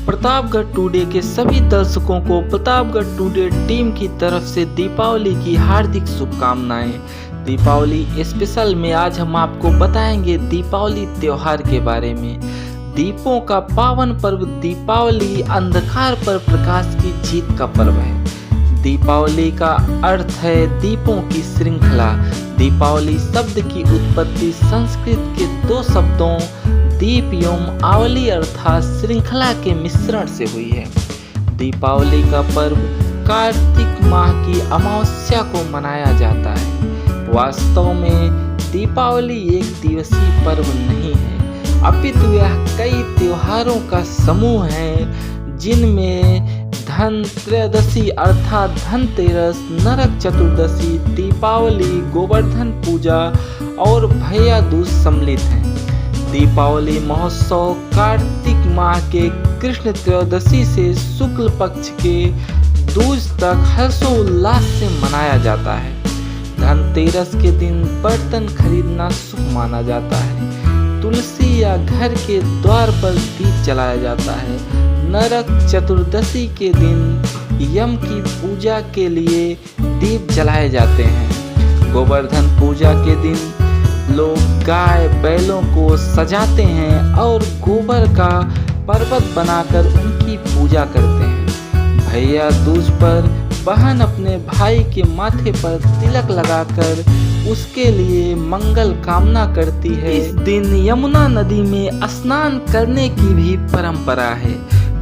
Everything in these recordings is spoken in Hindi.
प्रतापगढ़ टुडे के सभी दर्शकों को प्रतापगढ़ टुडे टीम की तरफ से दीपावली की हार्दिक शुभकामनाएं। दीपावली स्पेशल में आज हम आपको बताएंगे दीपावली त्योहार के बारे में। दीपों का पावन पर्व दीपावली अंधकार पर प्रकाश की जीत का पर्व है। दीपावली का अर्थ है दीपों की श्रृंखला। दीपावली शब्द की उत्पत्ति संस्कृत के दो शब्दों दीप एवं आवली अर्थात श्रृंखला के मिश्रण से हुई है। दीपावली का पर्व कार्तिक माह की अमावस्या को मनाया जाता है। वास्तव में दीपावली एक दिवसीय पर्व नहीं है, अपितु यह कई त्योहारों का समूह है, जिनमें धनत्रयोदशी अर्थात धनतेरस, नरक चतुर्दशी, दीपावली, गोवर्धन पूजा और भैया दूज सम्मिलित हैं। दीपावली महोत्सव कार्तिक माह के कृष्ण त्रयोदशी से शुक्ल पक्ष के दूज तक हर्षोल्लास से मनाया जाता है। धनतेरस के दिन बर्तन खरीदना शुभ माना जाता है। तुलसी या घर के द्वार पर दीप जलाया जाता है। नरक चतुर्दशी के दिन यम की पूजा के लिए दीप जलाए जाते हैं। गोवर्धन पूजा के दिन लोग गाय बैलों को सजाते हैं और गोबर का पर्वत बनाकर उनकी पूजा करते हैं। भैया दूज पर बहन अपने भाई के माथे पर तिलक लगाकर उसके लिए मंगल कामना करती है। इस दिन यमुना नदी में स्नान करने की भी परंपरा है।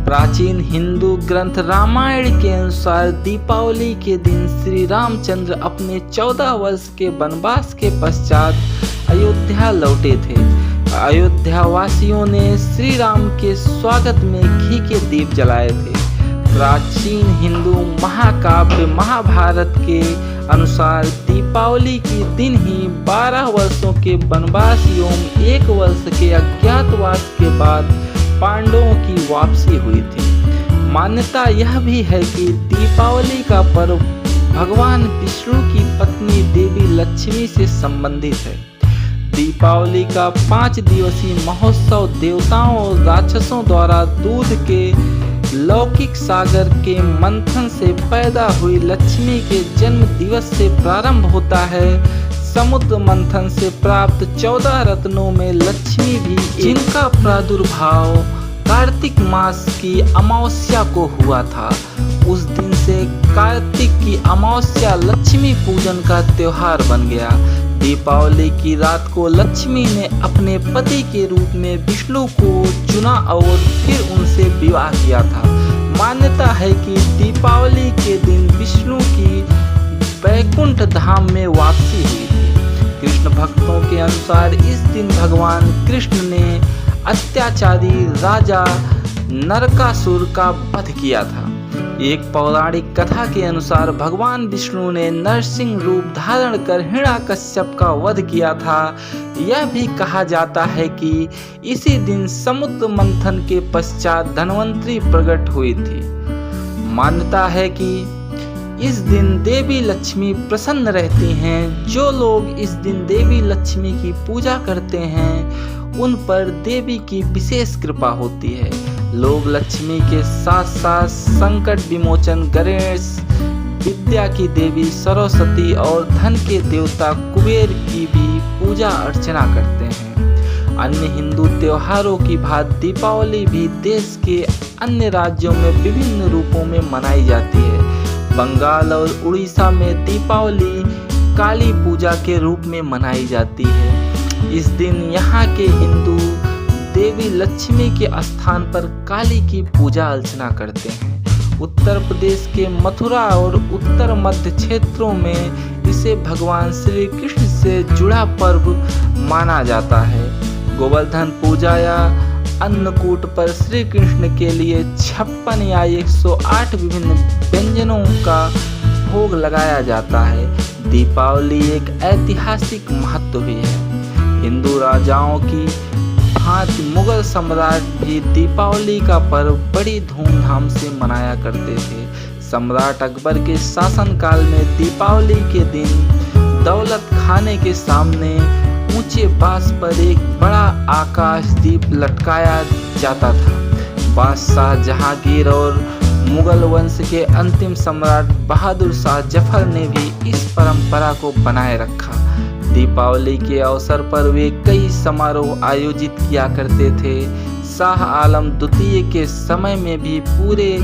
प्राचीन हिंदू ग्रंथ रामायण के अनुसार दीपावली के दिन श्री रामचंद्र अपने 14 वर्ष के वनवास के पश्चात अयोध्या लौटे थे। अयोध्या वासियों ने श्री राम के स्वागत में घी के दीप जलाए थे। प्राचीन हिंदू महाकाव्य महाभारत के अनुसार दीपावली के दिन ही 12 वर्षों के वनवास एवं 1 वर्ष के अज्ञातवास के बाद पांडवों की वापसी हुई थी। मान्यता यह भी है कि दीपावली का पर्व भगवान विष्णु की पत्नी देवी लक्ष्मी से संबंधित है। दीपावली का 5 दिवसीय महोत्सव देवताओं और राक्षसों द्वारा दूध के लौकिक सागर के मंथन से पैदा हुई लक्ष्मी के जन्म दिवस से प्रारंभ होता है। समुद्र मंथन से प्राप्त 14 रत्नों में लक्ष्मी भी, जिनका प्रादुर्भाव कार्तिक मास की अमावस्या को हुआ था। उस दिन से कार्तिक की अमावस्या लक्ष्मी पूजन का त्योहार बन गया। दीपावली की रात को लक्ष्मी ने अपने पति के रूप में विष्णु को चुना और फिर उनसे विवाह किया था। मान्यता है कि दीपावली के दिन विष्णु की वैकुंठ धाम में वापसी हुई थी। कृष्ण भक्तों के अनुसार इस दिन भगवान कृष्ण ने अत्याचारी राजा नरकासुर का वध किया था। एक पौराणिक कथा के अनुसार भगवान विष्णु ने नरसिंह रूप धारण कर हिरण्यकश्यप का वध किया था। यह भी कहा जाता है कि इसी दिन समुद्र मंथन के पश्चात धन्वंतरी प्रकट हुई थी। मान्यता है कि इस दिन देवी लक्ष्मी प्रसन्न रहती हैं। जो लोग इस दिन देवी लक्ष्मी की पूजा करते हैं उन पर देवी की विशेष कृपा होती है। लोग लक्ष्मी के साथ साथ संकट विमोचन गणेश, विद्या की देवी सरस्वती और धन के देवता कुबेर की भी पूजा अर्चना करते हैं। अन्य हिंदू त्योहारों की भांति दीपावली भी देश के अन्य राज्यों में विभिन्न रूपों में मनाई जाती है। बंगाल और उड़ीसा में दीपावली काली पूजा के रूप में मनाई जाती है। इस दिन यहाँ के हिंदू देवी लक्ष्मी के स्थान पर काली की पूजा अर्चना करते हैं। उत्तर प्रदेश के मथुरा और उत्तर मध्य क्षेत्रों में इसे भगवान श्री कृष्ण से जुड़ा पर्व माना जाता है। गोवर्धन पूजा या अन्नकूट पर श्री कृष्ण के लिए 56 या 108 विभिन्न व्यंजनों का भोग लगाया जाता है। दीपावली एक ऐतिहासिक महत्व भी है। हिंदू राजाओं की भांति मुगल सम्राट भी दीपावली का पर्व बड़ी धूमधाम से मनाया करते थे। सम्राट अकबर के शासनकाल में दीपावली के दिन दौलत खाने के सामने ऊंचे बांस पर एक बड़ा आकाश दीप लटकाया जाता था। बादशाह जहांगीर और मुगल वंश के अंतिम सम्राट बहादुर शाह जफर ने भी इस परंपरा को बनाए रखा। दीपावली के अवसर पर वे कई समारोह आयोजित किया करते थे। शाह आलम द्वितीय के समय में भी पूरे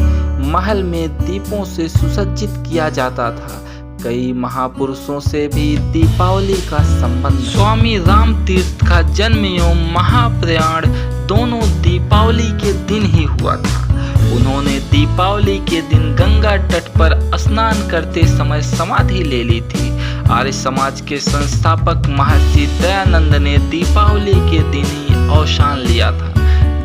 महल में दीपों से सुसज्जित किया जाता था। कई महापुरुषों से भी दीपावली का संबंध। स्वामी राम तीर्थ का जन्म एवं महाप्रयाण दोनों दीपावली के दिन ही हुआ था। उन्होंने दीपावली के दिन गंगा तट पर स्नान करते समय समाधि ले ली थी। आर्य समाज के संस्थापक महर्षि दयानंद ने दीपावली के दिन ही अवसान लिया था।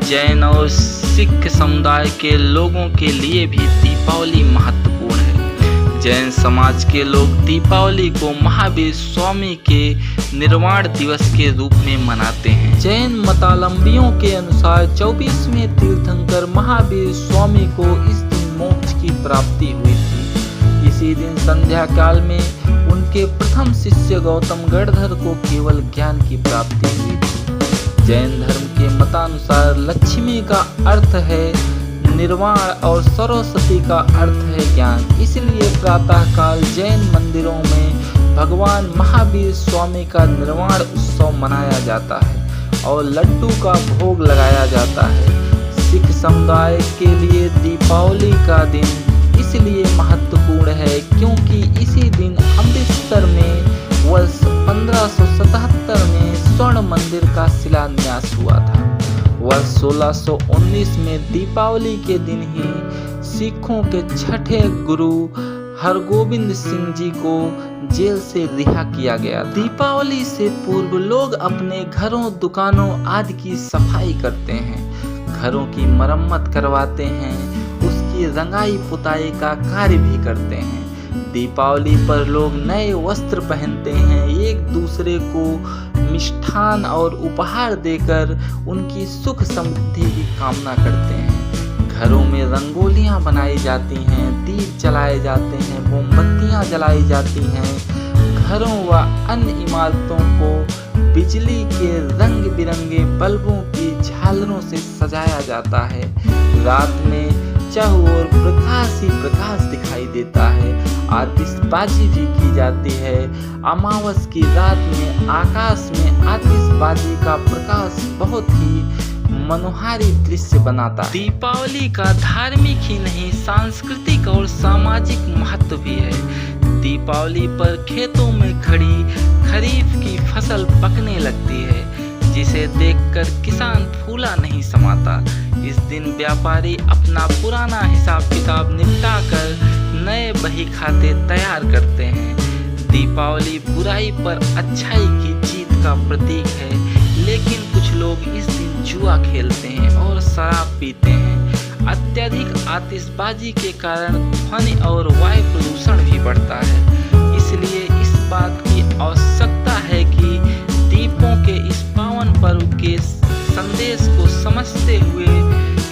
जैन और सिख समुदाय के लोगों के लिए भी दीपावली महत्वपूर्ण है। जैन समाज के लोग दीपावली को महावीर स्वामी के निर्वाण दिवस के रूप में मनाते हैं। जैन मतावलंबियों के अनुसार 24वें तीर्थंकर महावीर स्वामी को इस दिन मोक्ष की प्राप्ति हुई थी। इसी दिन संध्या काल में उनके प्रथम शिष्य गौतम गणधर को केवल ज्ञान की प्राप्ति हुई थी। जैन धर्म के मतानुसार लक्ष्मी का अर्थ है निर्वाण और सरस्वती का अर्थ है ज्ञान। इसलिए प्रातः काल जैन मंदिरों में भगवान महावीर स्वामी का निर्वाण उत्सव मनाया जाता है और लड्डू का भोग लगाया जाता है। सिख समुदाय के लिए दीपावली का दिन इसलिए महत्वपूर्ण है क्योंकि इसी दिन अमृतसर में वर्ष 1577 में स्वर्ण मंदिर का शिलान्यास हुआ था। वर्ष 1619 में दीपावली के दिन ही सिखों के छठे गुरु हरगोविंद सिंह जी को जेल से रिहा किया गया था। दीपावली से पूर्व लोग अपने घरों, दुकानों आदि की सफाई करते हैं, घरों की मरम्मत करवाते हैं, उसकी रंगाई पुताई का कार्य भी करते हैं। दीपावली पर लोग नए वस्त्र पहनते हैं, एक दूसरे को मिष्ठान और उपहार देकर उनकी सुख समृद्धि की कामना करते हैं। घरों में रंगोलियां बनाई जाती हैं, दीप जलाए जाते हैं, मोमबत्तियां जलाई जाती हैं। घरों व अन्य इमारतों को बिजली के रंग बिरंगे बल्बों की झालरों से सजाया जाता है। रात में चारों ओर प्रकाश ही प्रकाश दिखाई देता है। आतिशबाजी भी की जाती है। अमावस की रात में आकाश में आतिशबाजी का प्रकाश बहुत ही मनोहारी दृश्य बनाता है। दीपावली का धार्मिक ही नहीं सांस्कृतिक और सामाजिक महत्व भी है। दीपावली पर खेतों में खड़ी खरीफ की फसल पकने लगती है, जिसे देखकर किसान फूला नहीं समाता। इस दिन व्यापारी अपना पुराना हिसाब किताब निपटाकर नए बही खाते तैयार करते हैं। दीपावली बुराई पर अच्छाई की जीत का प्रतीक है, लेकिन कुछ लोग इस दिन जुआ खेलते हैं और शराब पीते हैं। अत्यधिक आतिशबाजी के कारण ध्वनि और वायु प्रदूषण भी बढ़ता है। इसलिए इस बात की आवश्यकता है कि दीपों के इस पावन पर्व के संदेश को समझते हुए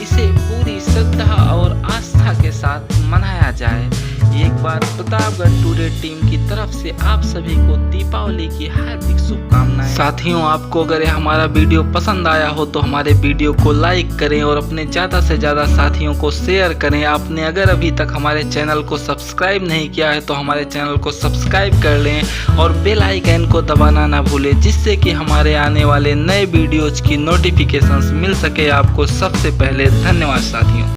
इसे पूरी श्रद्धा और आस्था के साथ मनाया जाए। एक बार प्रतापगढ़ टुडे टीम की तरफ से आप सभी को दीपावली की हार्दिक शुभकामनाएं। साथियों, आपको अगर ये हमारा वीडियो पसंद आया हो तो हमारे वीडियो को लाइक करें और अपने ज़्यादा से ज़्यादा साथियों को शेयर करें। आपने अगर अभी तक हमारे चैनल को सब्सक्राइब नहीं किया है तो हमारे चैनल को सब्सक्राइब कर लें और बेल आइकन को दबाना ना भूलें, जिससे कि हमारे आने वाले नए वीडियोज की नोटिफिकेशंस मिल सके आपको सबसे पहले। धन्यवाद साथियों।